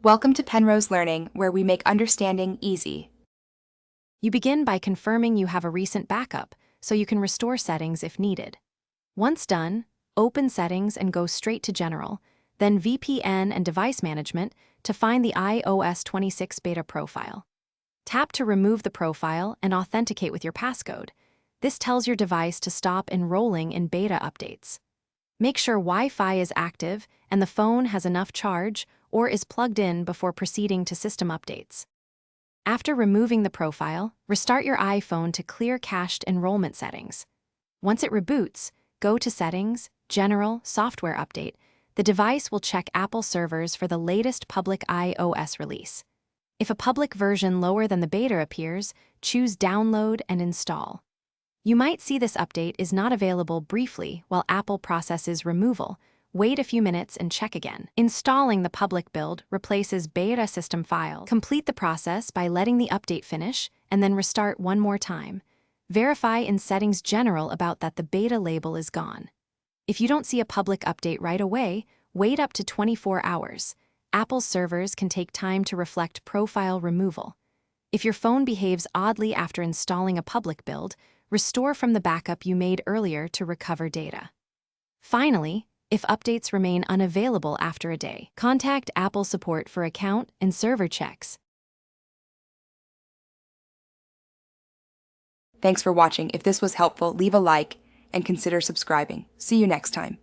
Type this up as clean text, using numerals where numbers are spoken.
Welcome to Penrose Learning, where we make understanding easy. You begin by confirming you have a recent backup, so you can restore settings if needed. Once done, open Settings and go straight to General, then VPN and Device Management to find the iOS 26 beta profile. Tap to remove the profile and authenticate with your passcode. This tells your device to stop enrolling in beta updates. Make sure Wi-Fi is active and the phone has enough charge or is plugged in before proceeding to system updates. After removing the profile, restart your iPhone to clear cached enrollment settings. Once it reboots, go to Settings, General, Software Update. The device will check Apple servers for the latest public iOS release. If a public version lower than the beta appears, choose Download and Install. You might see this update is not available briefly while Apple processes removal. Wait a few minutes and check again. Installing the public build replaces beta system files. Complete the process by letting the update finish and then restart one more time. Verify in Settings General about that the beta label is gone. If you don't see a public update right away, wait up to 24 hours. Apple's servers can take time to reflect profile removal. If your phone behaves oddly after installing a public build, restore from the backup you made earlier to recover data. Finally, if updates remain unavailable after a day, contact Apple support for account and server checks. Thanks for watching. If this was helpful, leave a like and consider subscribing. See you next time.